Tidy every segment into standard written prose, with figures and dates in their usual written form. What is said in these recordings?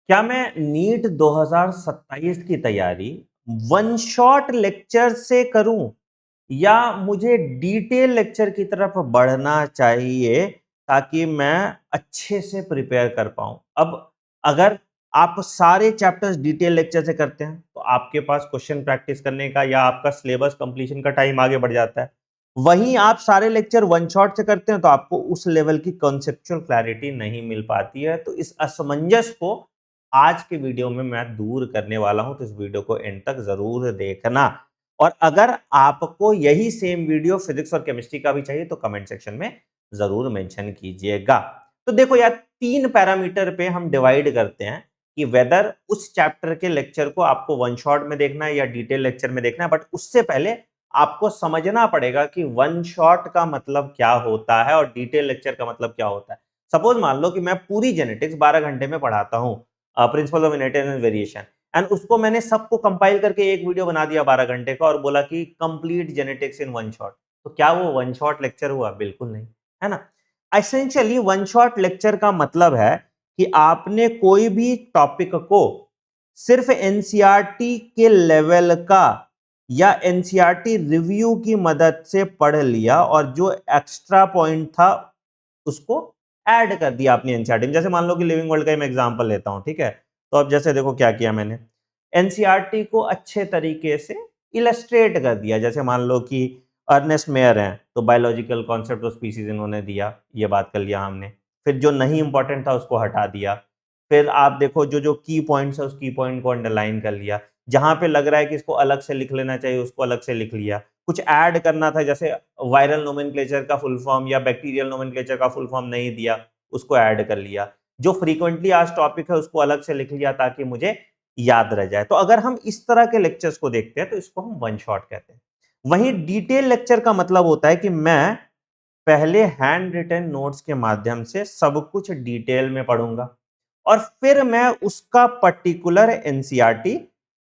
क्या मैं नीट 2027 की तैयारी वन शॉट लेक्चर से करूं या मुझे डिटेल लेक्चर की तरफ बढ़ना चाहिए ताकि मैं अच्छे से प्रिपेयर कर पाऊं? अब अगर आप सारे चैप्टर्स डिटेल लेक्चर से करते हैं तो आपके पास क्वेश्चन प्रैक्टिस करने का या आपका सिलेबस कंप्लीशन का टाइम आगे बढ़ जाता है। वहीं आप सारे लेक्चर वन शॉट से करते हैं तो आपको उस लेवल की कॉन्सेप्चुअल क्लैरिटी नहीं मिल पाती है। तो इस असमंजस को आज के वीडियो में मैं दूर करने वाला हूं, तो इस वीडियो को एंड तक जरूर देखना। और अगर आपको यही सेम वीडियो फिजिक्स और केमिस्ट्री का भी चाहिए तो कमेंट सेक्शन में जरूर मेंशन कीजिएगा। तो देखो यार, 3 पैरामीटर पे हम डिवाइड करते हैं कि वेदर उस चैप्टर के लेक्चर को आपको वन शॉट में देखना है या डिटेल लेक्चर में देखना है। बट उससे पहले आपको समझना पड़ेगा कि वन शॉट का मतलब क्या होता है और डिटेल लेक्चर का मतलब क्या होता है। सपोज मान लो कि मैं पूरी जेनेटिक्स 12 घंटे में पढ़ाता हूं, principle of inheritance and variation, and उसको मैंने सबको कंपाइल करके एक वीडियो बना दिया 12 घंटे का और बोला कि complete genetics in one shot. तो क्या वो वन शॉट लेक्चर हुआ? बिल्कुल नहीं, है ना। एसेंशियली वन शॉट लेक्चर का मतलब है कि आपने कोई भी टॉपिक को सिर्फ एनसीईआरटी के लेवल का या एनसीईआरटी रिव्यू की मदद से पढ़ लिया और जो एक्स्ट्रा पॉइंट था उसको ऐड कर दिया आपने एनसीईआरटी में। जैसे मान लो कि लिविंग वर्ल्ड का मैं एग्जांपल लेता हूं, ठीक है। तो अब जैसे देखो क्या किया मैंने, एनसीईआरटी को अच्छे तरीके से इलस्ट्रेट कर दिया। जैसे मान लो कि अर्नेस्ट मेयर हैं तो बायोलॉजिकल कॉन्सेप्ट ऑफ स्पीसीज इन्होंने दिया, ये बात कर लिया हमने। फिर जो नहीं इंपॉर्टेंट था उसको हटा दिया। फिर आप देखो जो जो की पॉइंट्स है उस की पॉइंट को अंडरलाइन कर लिया। जहां पे लग रहा है कि इसको अलग से लिख लेना चाहिए उसको अलग से लिख लिया। कुछ ऐड करना था, जैसे वायरल नोमेनक्लेचर का फुल फॉर्म या बैक्टीरियल नोमेनक्लेचर का फुल फॉर्म नहीं दिया, उसको ऐड कर लिया। जो फ्रीक्वेंटली आज टॉपिक है उसको अलग से लिख लिया ताकि मुझे याद रह जाए। तो अगर हम इस तरह के लेक्चर्स को देखते हैं तो इसको हम वन शॉट कहते हैं। वहीं डिटेल लेक्चर का मतलब होता है कि मैं पहले हैंड रिटन नोट्स के माध्यम से सब कुछ डिटेल में पढ़ूंगा और फिर मैं उसका पर्टिकुलर एनसीईआरटी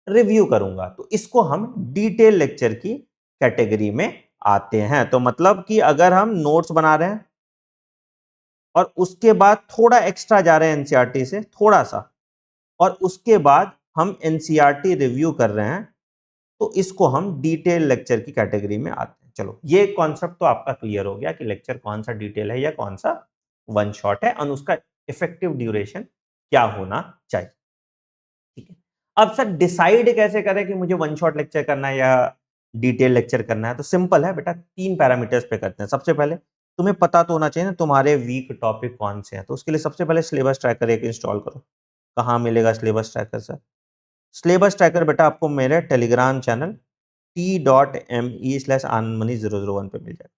रिव्यू करूंगा। तो इसको हम डिटेल लेक्चर की कैटेगरी में आते हैं। तो मतलब कि अगर हम नोट्स बना रहे हैं और उसके बाद थोड़ा एक्स्ट्रा जा रहे हैं एनसीईआरटी से थोड़ा सा, और उसके बाद हम एनसीईआरटी रिव्यू कर रहे हैं, तो इसको हम डिटेल लेक्चर की कैटेगरी में आते हैं। चलो, ये कॉन्सेप्ट तो आपका क्लियर हो गया कि लेक्चर कौन सा डिटेल है या कौन सा वन शॉट है और उसका इफेक्टिव ड्यूरेशन क्या होना चाहिए। ठीक है। अब सर डिसाइड कैसे करें कि मुझे वन शॉट लेक्चर करना है या डिटेल लेक्चर करना है? तो सिंपल है बेटा, 3 पैरामीटर्स पे करते हैं। सबसे पहले तुम्हें पता तो होना चाहिए ना तुम्हारे वीक टॉपिक कौन से हैं। तो उसके लिए सबसे पहले सिलेबस ट्रैकर एक इंस्टॉल करो। कहाँ मिलेगा syllabus tracker sir? Syllabus tracker बेटा आपको मेरे टेलीग्राम चैनल t.me/anmani001 पे मिल जाएगा।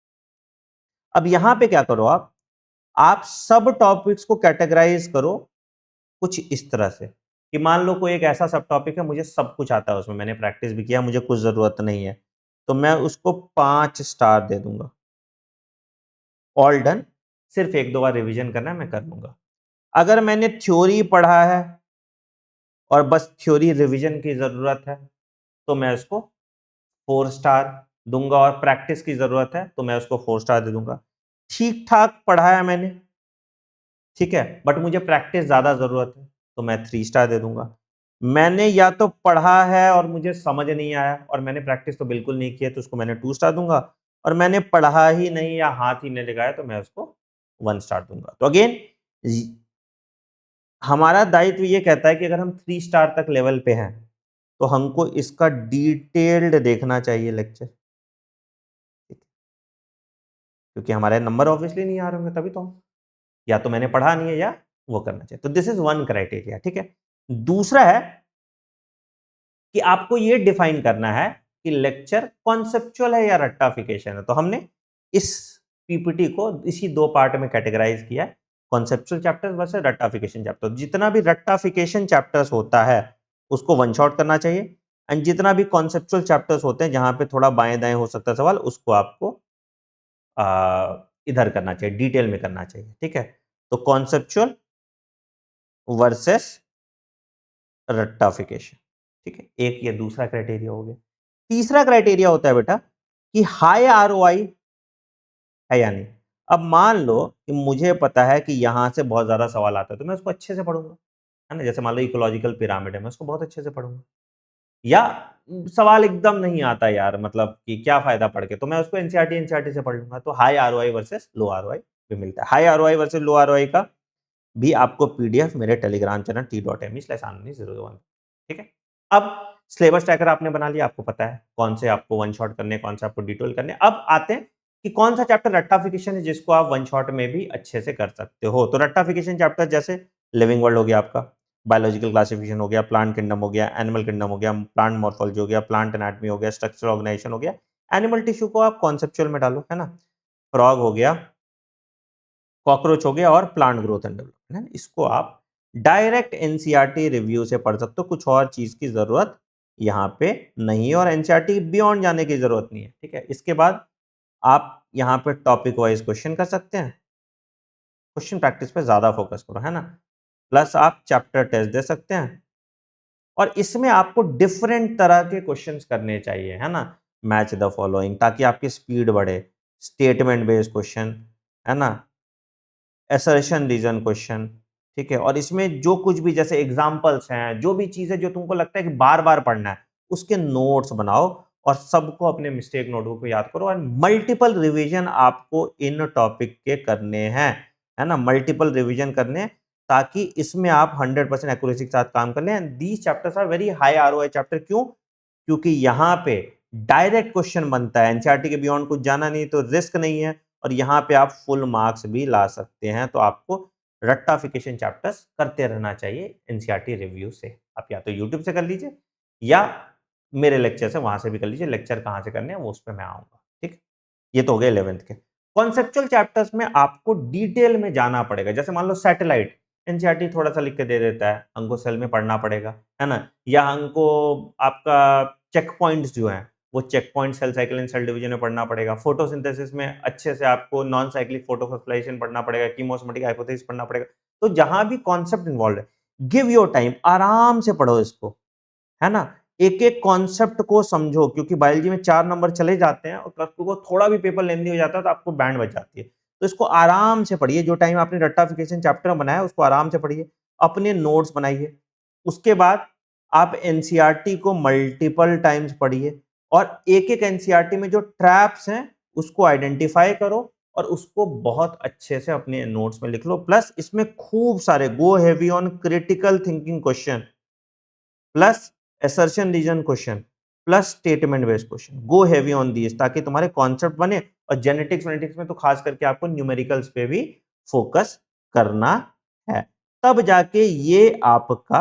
अब यहाँ पे क्या करो, आप सब टॉपिक्स को कैटेगराइज करो कुछ इस तरह से कि मान लो कोई एक ऐसा सब टॉपिक है, मुझे सब कुछ आता है उसमें, मैंने प्रैक्टिस भी किया, मुझे कुछ ज़रूरत नहीं है, तो मैं उसको 5 स्टार दे दूंगा। ऑल डन, सिर्फ 1-2 बार रिवीजन करना है, मैं कर लूंगा। अगर मैंने थ्योरी पढ़ा है और बस थ्योरी रिवीजन की ज़रूरत है तो मैं उसको 4 स्टार दूंगा, और प्रैक्टिस की ज़रूरत है तो मैं उसको 4 स्टार दे दूंगा। ठीक ठाक पढ़ा है मैंने, ठीक है, बट मुझे प्रैक्टिस ज़्यादा ज़रूरत है तो मैं 3 स्टार दे दूंगा। मैंने या तो पढ़ा है और मुझे समझ नहीं आया और मैंने प्रैक्टिस तो बिल्कुल नहीं की है तो उसको मैंने 2 स्टार दूंगा, और मैंने पढ़ा ही नहीं या हाथ ही नहीं लगाया तो मैं उसको 1 स्टार दूंगा। तो अगेन हमारा दायित्व ये कहता है कि अगर हम 3 स्टार तक लेवल पे हैं तो हमको इसका डिटेल्ड देखना चाहिए लेक्चर, क्योंकि हमारे नंबर ऑब्वियसली नहीं आ रहे होंगे, तभी तो या तो मैंने पढ़ा नहीं है या वो करना चाहिए। तो दिस इज वन क्राइटेरिया, ठीक है। दूसरा है कि आपको ये डिफाइन करना है कि लेक्चर कॉन्सेप्चुअल है या रट्टाफिकेशन है। तो हमने इस पीपीटी को इसी 2 पार्ट में कैटेगराइज किया है, कॉन्सेप्चुअल चैप्टर्स वर्सेस रट्टाफिकेशन चैप्टर। जितना भी रट्टाफिकेशन चैप्टर्स होता है उसको वन शॉट करना चाहिए, एंड जितना भी कॉन्सेप्चुअल चैप्टर्स होते हैं जहां पे थोड़ा बाएं दाएं हो सकता है सवाल, उसको आपको इधर करना चाहिए, डिटेल में करना चाहिए, ठीक है। तो कॉन्सेप्चुअल वर्सेस रट्टाफिकेशन, ठीक है। एक ये दूसरा क्राइटेरिया हो गया। तीसरा क्राइटेरिया होता है बेटा कि हाई आरओआई है या नहीं। अब मान लो कि मुझे पता है कि यहां से बहुत ज्यादा सवाल आता है तो मैं उसको अच्छे से पढ़ूंगा, है ना? जैसे मान लो इकोलॉजिकल पिरामिड है, मैं उसको बहुत अच्छे से पढ़ूँगा। या सवाल एकदम नहीं आता यार, मतलब कि क्या फ़ायदा पढ़ के, तो मैं उसको एनसीईआरटी से पढ़ लूँगा। तो हाई आरओआई वर्सेस लो आरओआई भी मिलता है। हाई आरओआई वर्सेस लो आरओआई का भी आपको पीडीएफ मेरे टेलीग्राम चैनल t.me/anand001, ठीक है? अब सिलेबस ट्रैकर आपने बना लिया, आपको पता है कौन से आपको वन शॉट करने हैं, कौन से आपको डिटेल करने हैं। अब आते हैं कि कौन सा चैप्टर रट्टाफिकेशन है जिसको आप वन शॉट में भी अच्छे से कर सकते हो। तो रट्टाफिकेशन चैप्टर जैसे लिविंग वर्ल्ड हो गया आपका, बायोलॉजिकल क्लासिफिकेशन हो गया, प्लांट किंगडम हो गया, एनिमल किंगडम हो गया, प्लांट मॉर्फोलॉजी हो गया, प्लांट एनाटॉमी हो गया, स्ट्रक्चरल ऑर्गेनाइजेशन हो गया। एनिमल टिश्यू को आप कॉन्सेप्चुअल में डालो, है ना? फ्रॉग हो गया, कॉकरोच हो गया और प्लांट ग्रोथ एंड डेवलपमेंट, है ना? इसको आप डायरेक्ट एनसीईआरटी रिव्यू से पढ़ सकते हो, कुछ और चीज की जरूरत यहाँ पे नहीं है और एनसीईआरटी बियॉन्ड जाने की जरूरत नहीं है, ठीक है? इसके बाद आप यहाँ पे टॉपिक वाइज क्वेश्चन कर सकते हैं, क्वेश्चन प्रैक्टिस पे ज्यादा फोकस करो, है ना? प्लस आप चैप्टर टेस्ट दे सकते हैं और इसमें आपको डिफरेंट तरह के क्वेश्चंस करने चाहिए, है ना? मैच द फॉलोइंग, ताकि आपकी स्पीड बढ़े, स्टेटमेंट बेस्ड क्वेश्चन, है ना? असर्शन रीजन क्वेश्चन, ठीक है? और इसमें जो कुछ भी जैसे एग्जांपल्स हैं, जो भी चीजें जो तुमको लगता है कि बार-बार पढ़ना है, उसके नोट्स बनाओ और सबको अपने मिस्टेक नोटबुक पे याद करो और मल्टीपल रिवीजन आपको इन टॉपिक के करने हैं, है ना? मल्टीपल रिवीजन करने हैं, ताकि इसमें आप 100% एक्यूरेसी के साथ काम कर लें। And these chapters are very high ROI chapter. क्यों? क्योंकि यहाँ पे डायरेक्ट क्वेश्चन बनता है, एनसीईआरटी के बियॉन्ड कुछ जाना नहीं, तो रिस्क नहीं है और यहाँ पे आप फुल मार्क्स भी ला सकते हैं। तो आपको रट्टाफिकेशन चैप्टर्स करते रहना चाहिए एनसीईआरटी रिव्यू से। आप या तो यूट्यूब से कर लीजिए या मेरे लेक्चर से वहां से भी कर लीजिए। लेक्चर कहाँ से करने हैं वो उस पर मैं आऊंगा, ठीक। ये तो हो गए 11th के। कॉन्सेप्चुअल चैप्टर्स में आपको डिटेल में जाना पड़ेगा। जैसे मान लो सैटेलाइट, एनसीईआरटी थोड़ा सा लिख के दे देता है, हमको सेल में पढ़ना पड़ेगा, है ना? या हमको आपका चेक पॉइंट्स जो हैं, वो check point cell cycle and cell division में पढ़ना पड़ेगा। फोटोसिंथेसिस में अच्छे से आपको नॉन साइक्लिक फोटोफॉस्फोराइलेशन पढ़ना पड़ेगा, कीमोस्मोटिक हाइपोथेसिस पढ़ना पड़ेगा। तो जहां भी कॉन्सेप्ट इन्वॉल्व है, गिव योर टाइम, आराम से पढ़ो इसको, है ना? एक-एक कॉन्सेप्ट को समझो, क्योंकि बायोलॉजी में 4 नंबर चले जाते हैं और कल को थोड़ा भी पेपर लेंदी हो जाता है तो आपको बैंड बज जाती है। तो इसको आराम से पढ़िए, जो टाइम आपने रट्टाफिकेशन चैप्टर में बनाया उसको आराम से पढ़िए, अपने नोट्स बनाइए। उसके बाद आप एनसीईआरटी को मल्टीपल टाइम्स पढ़िए और एक-एक एनसीईआरटी में जो ट्रैप्स हैं उसको आइडेंटिफाई करो और उसको बहुत अच्छे से अपने नोट्स में लिख लो। प्लस इसमें खूब सारे go heavy on critical thinking question, plus assertion reason question, plus statement based question. Go heavy on these, ताकि तुम्हारे कॉन्सेप्ट बने। और जेनेटिक्स वेनेटिक्स में तो खास करके आपको न्यूमेरिकल्स पे भी फोकस करना है, तब जाके ये आपका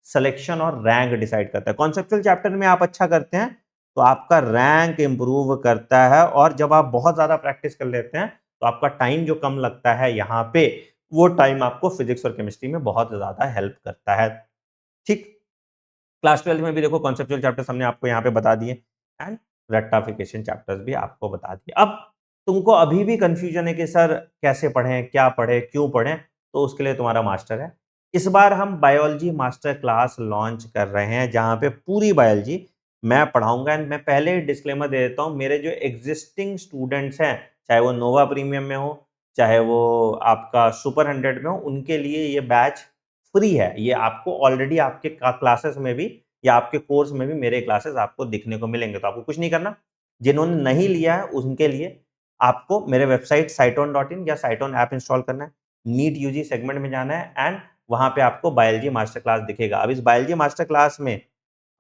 सिलेक्शन और रैंक डिसाइड करता है। कॉन्सेप्चुअल चैप्टर में आप अच्छा करते हैं तो आपका रैंक इंप्रूव करता है, और जब आप बहुत ज्यादा प्रैक्टिस कर लेते हैं तो आपका टाइम जो कम लगता है यहाँ पे, वो टाइम आपको फिजिक्स और केमिस्ट्री में बहुत ज्यादा हेल्प करता है, ठीक। क्लास 12 में भी देखो कॉन्सेप्चुअल चैप्टर्स हमने आपको यहाँ पे बता दिए एंड रेक्टाफिकेशन चैप्टर्स भी आपको बता दिए। अब तुमको अभी भी कंफ्यूजन है कि सर कैसे पढ़ें, क्या पढ़ें, क्यों पढ़ें, तो उसके लिए तुम्हारा मास्टर है। इस बार हम बायोलॉजी मास्टर क्लास लॉन्च कर रहे हैं जहाँ पे पूरी बायोलॉजी मैं पढ़ाऊंगा। एंड मैं पहले ही डिस्क्लेमर दे देता हूँ, मेरे जो एग्जिस्टिंग स्टूडेंट्स हैं, चाहे वो नोवा प्रीमियम में हो, चाहे वो आपका सुपर 100 में हो, उनके लिए ये बैच फ्री है। ये आपको ऑलरेडी आपके क्लासेस में भी या आपके कोर्स में भी मेरे क्लासेस आपको दिखने को मिलेंगे। तो आपको कुछ नहीं करना। जिन्होंने नहीं लिया है उनके लिए आपको मेरे वेबसाइट साइटोन.in या साइटोन ऐप इंस्टॉल करना है, नीट यूजी सेगमेंट में जाना है एंड वहां पे आपको बायोलॉजी मास्टर क्लास दिखेगा। अब इस बायोलॉजी मास्टर क्लास में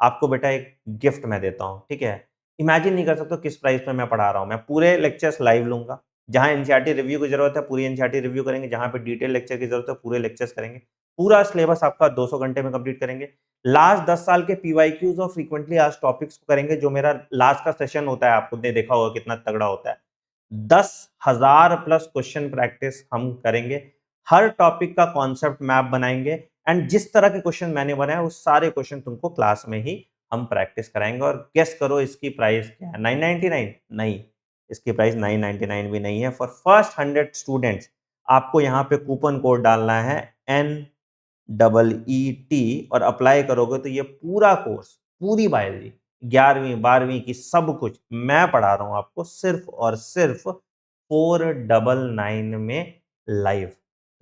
आपको बेटा एक गिफ्ट मैं देता हूँ, ठीक है? इमेजिन नहीं कर सकते किस प्राइस पे मैं पढ़ा रहा हूँ। मैं पूरे लेक्चर्स लाइव लूंगा, जहां एनसीईआरटी रिव्यू की जरूरत है पूरी एनसीईआरटी रिव्यू करेंगे, जहां पे डिटेल लेक्चर की जरूरत है पूरे लेक्चर्स करेंगे। पूरा सिलेबस आपका 200 घंटे में कंप्लीट करेंगे। लास्ट 10 साल के पीवाईक्यूज और फ्रीक्वेंटली आस्क्ड टॉपिक्स को करेंगे। जो मेरा लास्ट का सेशन होता है आपने देखा होगा कितना तगड़ा होता है। 10,000 प्लस क्वेश्चन प्रैक्टिस हम करेंगे। हर टॉपिक का कॉन्सेप्ट मैप बनाएंगे एंड जिस तरह के क्वेश्चन मैंने बनाए उस सारे क्वेश्चन तुमको क्लास में ही हम प्रैक्टिस कराएंगे। और गेस करो इसकी प्राइस क्या है? 999? नहीं, इसकी प्राइस 999 भी नहीं है। फॉर फर्स्ट 100 स्टूडेंट्स आपको यहाँ पे कूपन कोड डालना है NEET और अप्लाई करोगे तो ये पूरा कोर्स, पूरी बायोलॉजी 11वीं 12वीं की सब कुछ मैं पढ़ा रहा हूँ आपको सिर्फ और सिर्फ 499 में लाइव।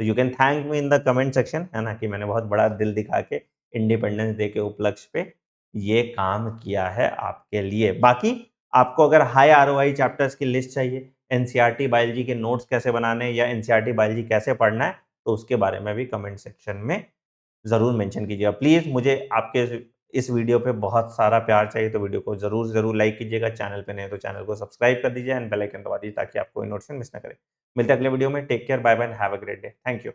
तो you can thank me in the comment section, है ना, कि मैंने बहुत बड़ा दिल दिखा के इंडिपेंडेंस डे के उपलक्ष्य पे ये काम किया है आपके लिए। बाकी आपको अगर हाई आरओआई चैप्टर्स की लिस्ट चाहिए, एनसीईआरटी बायोलॉजी के नोट्स कैसे बनाने या एनसीईआरटी बायोलॉजी कैसे पढ़ना है, तो उसके बारे में भी कमेंट सेक्शन में ज़रूर मेंशन कीजिएगा। प्लीज़ मुझे आपके इस वीडियो पे बहुत सारा प्यार चाहिए, तो वीडियो को ज़रूर लाइक कीजिएगा। चैनल पे नए हैं तो चैनल को सब्सक्राइब कर दीजिए एंड बेल आइकन दबा दीजिए ताकि आप कोई नोटिफ़िकेशन मिस ना करें। मिलते हैं अगले वीडियो में। Take care, bye bye and have a great day. Thank you.